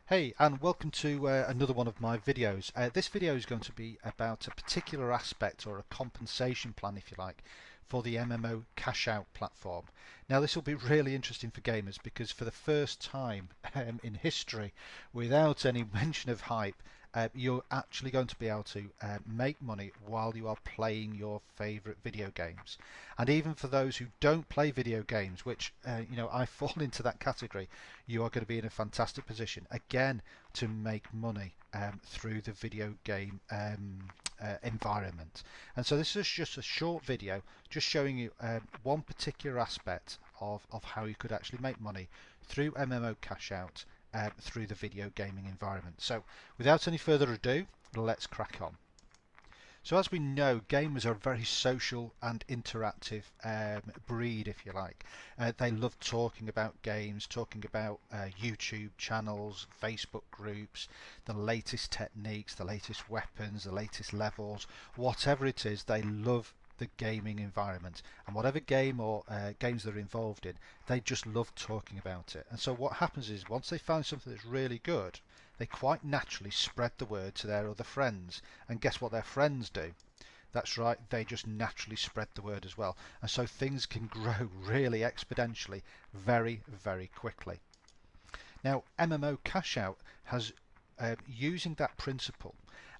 Hey, and welcome to another one of my videos. This video is going to be about a particular aspect or a compensation plan, if you like, for the MMO Cashout platform. Now this will be really interesting for gamers because for the first time in history, without any mention of hype, you're actually going to be able to make money while you are playing your favorite video games. And even for those who don't play video games, which I fall into that category, you are going to be in a fantastic position again to make money through the video game environment. And so this is just a short video just showing you one particular aspect of how you could actually make money through MMO Cashout through the video gaming environment. So without any further ado, let's crack on. So as we know, gamers are a very social and interactive breed, if you like. They love talking about games, talking about YouTube channels, Facebook groups, the latest techniques, the latest weapons, the latest levels, whatever it is, they love the gaming environment, and whatever game or games they're involved in, they just love talking about it. And so what happens is once they find something that's really good, they quite naturally spread the word to their other friends, and guess what their friends do? That's right, they just naturally spread the word as well, and so things can grow really exponentially very, very quickly. Now MMO Cashout has using that principle,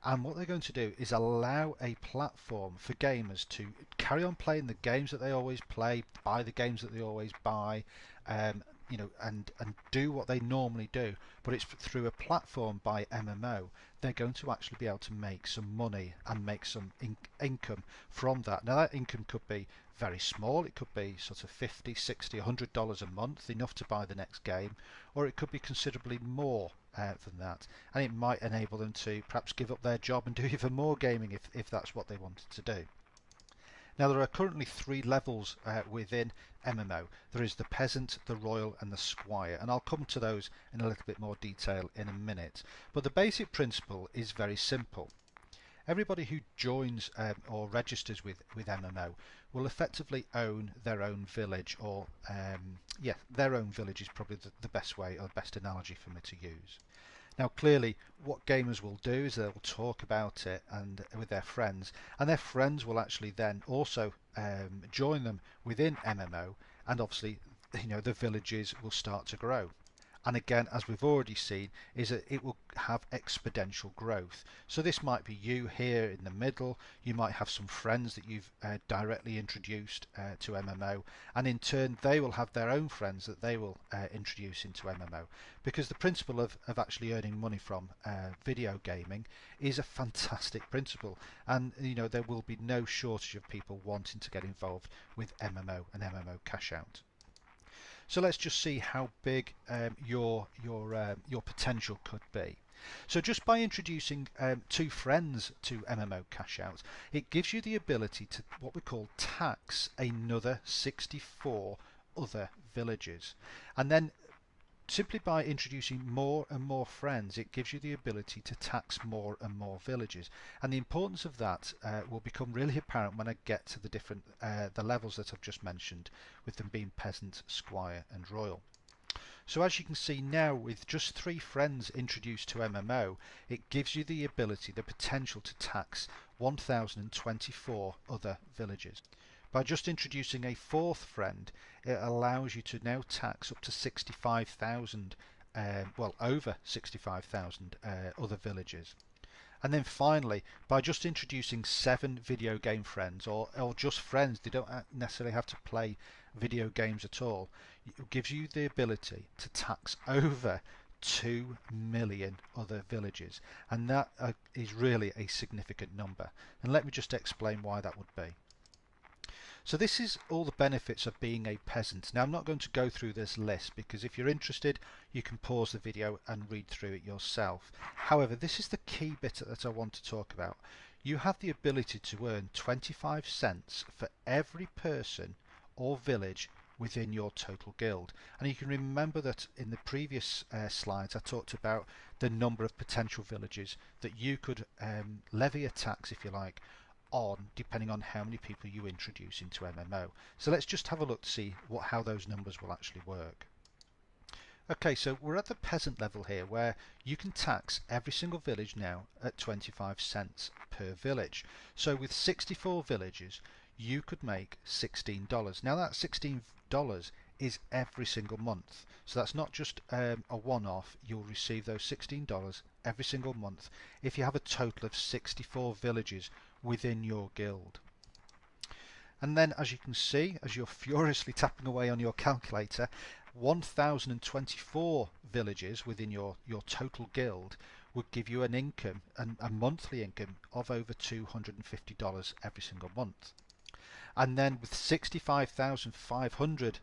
and what they're going to do is allow a platform for gamers to carry on playing the games that they always play, buy the games that they always buy, and do what they normally do, but it's through a platform by MMO. They're going to actually be able to make some money and make some income from that. Now that income could be very small, it could be sort of $50, $60, $100 a month, enough to buy the next game, or it could be considerably more than that, and it might enable them to perhaps give up their job and do even more gaming if that's what they wanted to do. Now there are currently three levels within MMO. There is the peasant, the royal and the squire, and I'll come to those in a little bit more detail in a minute. But the basic principle is very simple. Everybody who joins or registers with MMO will effectively own their own village, or their own village is probably the best way or the best analogy for me to use. Now clearly what gamers will do is they'll talk about it and with their friends, and their friends will actually then also join them within MMO, and obviously the villages will start to grow. And again, as we've already seen, is that it will have exponential growth. So this might be you here in the middle, you might have some friends that you've directly introduced to MMO, and in turn they will have their own friends that they will introduce into MMO, because the principle of actually earning money from video gaming is a fantastic principle, and there will be no shortage of people wanting to get involved with MMO and MMO Cashout. So let's just see how big your potential could be. So just by introducing two friends to MMO Cashout, it gives you the ability to what we call tax another 64 other villages, and then simply by introducing more and more friends, it gives you the ability to tax more and more villages. And the importance of that will become really apparent when I get to the different the levels that I've just mentioned, with them being peasant, squire and royal. So as you can see now, with just 3 friends introduced to MMO, it gives you the ability, the potential to tax 1024 other villages. By just introducing a 4th friend, it allows you to now tax up to 65,000, over 65,000 other villages. And then finally, by just introducing 7 video game friends, or just friends, they don't necessarily have to play video games at all, it gives you the ability to tax over 2 million other villages, and that is really a significant number. And let me just explain why that would be. So this is all the benefits of being a peasant. Now I'm not going to go through this list, because if you're interested you can pause the video and read through it yourself. However, this is the key bit that I want to talk about. You have the ability to earn 25 cents for every person or village within your total guild. And you can remember that in the previous slides I talked about the number of potential villages that you could levy a tax, if you like, on, depending on how many people you introduce into MMO. So let's just have a look to see how those numbers will actually work. Okay, so we're at the peasant level here where you can tax every single village now at 25 cents per village. So with 64 villages, you could make $16. Now that $16 is every single month. So that's not just a one-off. You'll receive those $16 every single month if you have a total of 64 villages within your guild. And then, as you can see, as you're furiously tapping away on your calculator, 1,024 villages within your total guild would give you an income, a monthly income of over $250 every single month. And then with 65,500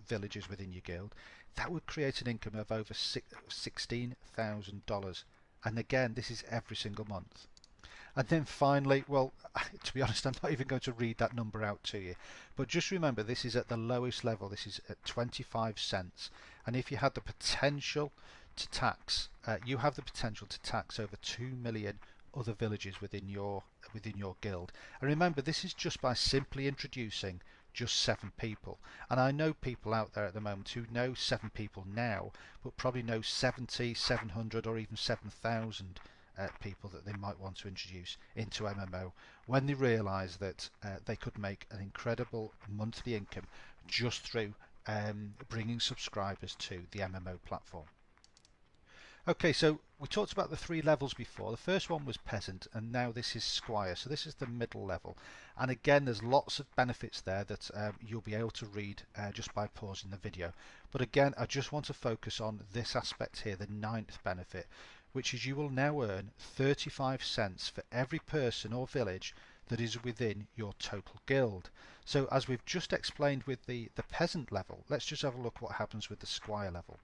villages within your guild, that would create an income of over $16,000. And again, this is every single month. And then finally, well, to be honest, I'm not even going to read that number out to you. But just remember, this is at the lowest level. This is at 25 cents. And if you had the potential to tax, you have the potential to tax over 2 million other villages within your guild. And remember, this is just by simply introducing just 7 people. And I know people out there at the moment who know 7 people now, but probably know 70, 700 or even 7,000 people that they might want to introduce into MMO when they realise that they could make an incredible monthly income just through bringing subscribers to the MMO platform. Okay, so we talked about the 3 levels before. The first one was peasant, and now this is squire. So this is the middle level. And again, there's lots of benefits there that you'll be able to read just by pausing the video. But again, I just want to focus on this aspect here, the 9th benefit, which is you will now earn 35 cents for every person or village that is within your total guild. So as we've just explained with the peasant level, let's just have a look what happens with the squire level.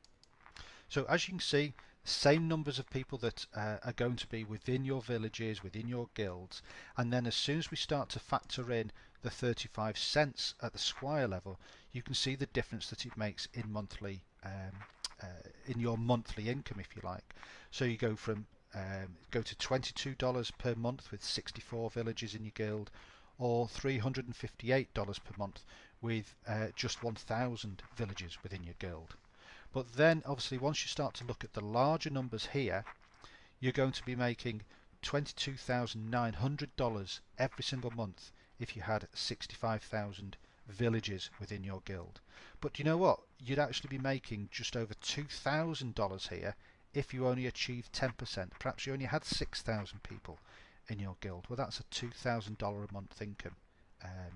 So as you can see, same numbers of people that are going to be within your villages, within your guilds, and then as soon as we start to factor in the 35 cents at the squire level, you can see the difference that it makes in monthly in your monthly income, if you like. So you go from go to $22 per month with 64 villages in your guild, or $358 per month with just 1,000 villages within your guild. But then obviously once you start to look at the larger numbers here, you're going to be making $22,900 every single month if you had 65,000 villages within your guild. But you know what? You'd actually be making just over $2,000 here if you only achieved 10%. Perhaps you only had 6,000 people in your guild. Well, that's a $2,000 a month income.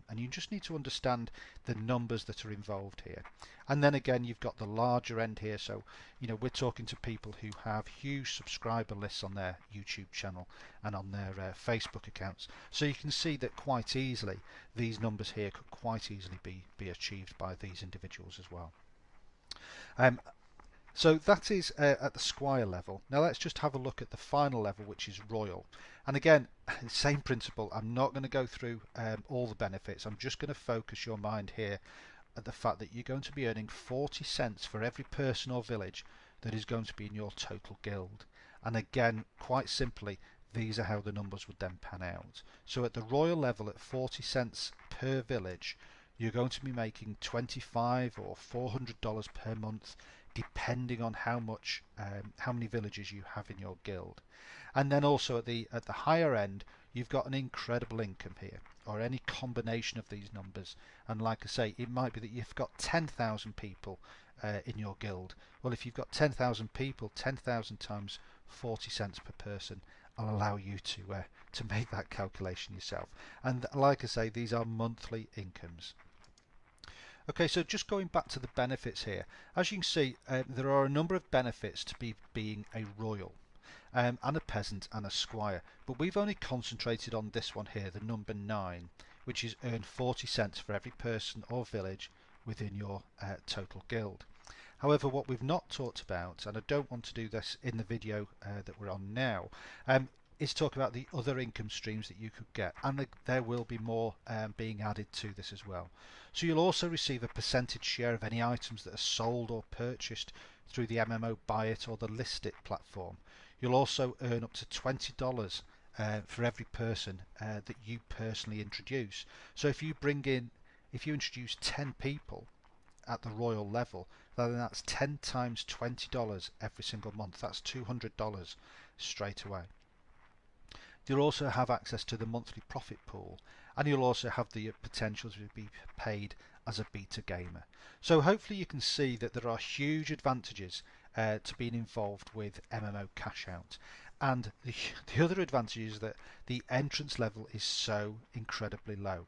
And you just need to understand the numbers that are involved here. And then again, you've got the larger end here. So, you know, we're talking to people who have huge subscriber lists on their YouTube channel and on their Facebook accounts. So you can see that quite easily these numbers here could quite easily be achieved by these individuals as well. So that is at the squire level. Now let's just have a look at the final level, which is royal. And again, same principle. I'm not going to go through all the benefits. I'm just going to focus your mind here at the fact that you're going to be earning 40 cents for every person or village that is going to be in your total guild. And again, quite simply, these are how the numbers would then pan out. So at the royal level, at 40 cents per village, you're going to be making $25 or $400 per month, depending on how many villages you have in your guild. And then also at the higher end, you've got an incredible income here, or any combination of these numbers. And like I say, it might be that you've got 10,000 people in your guild. Well, if you've got 10,000 people, 10,000 times 40 cents per person, I'll allow you to make that calculation yourself. And like I say, these are monthly incomes. Okay, so just going back to the benefits here, as you can see, there are a number of benefits to being a royal, and a peasant and a squire, but we've only concentrated on this one here, the number 9, which is earn 40 cents for every person or village within your total guild. However, what we've not talked about, and I don't want to do this in the video that we're on now, is talk about the other income streams that you could get, and there will be more being added to this as well. So you'll also receive a percentage share of any items that are sold or purchased through the MMO Buy It or the List It platform. You'll also earn up to $20 for every person that you personally introduce. So if you introduce 10 people at the royal level, then that's 10 times $20 every single month. That's $200 straight away. You'll also have access to the monthly profit pool, and you'll also have the potential to be paid as a beta gamer. So hopefully you can see that there are huge advantages to being involved with MMO Cashout. And the other advantage is that the entrance level is so incredibly low.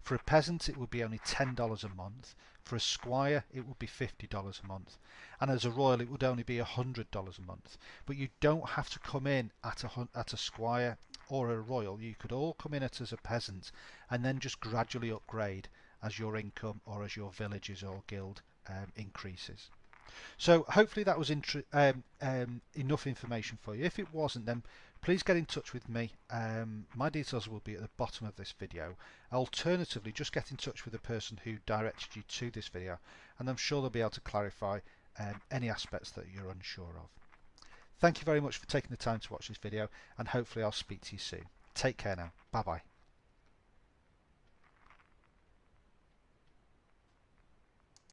For a peasant it would be only $10 a month, for a squire it would be $50 a month, and as a royal it would only be $100 a month. But you don't have to come in at a squire or a royal. You could all come in as a peasant and then just gradually upgrade as your income or as your villages or guild increases. So hopefully that was enough information for you. If it wasn't, then please get in touch with me. My details will be at the bottom of this video. Alternatively, just get in touch with the person who directed you to this video, and I'm sure they'll be able to clarify any aspects that you're unsure of. Thank you very much for taking the time to watch this video, and hopefully I'll speak to you soon. Take care now. Bye bye.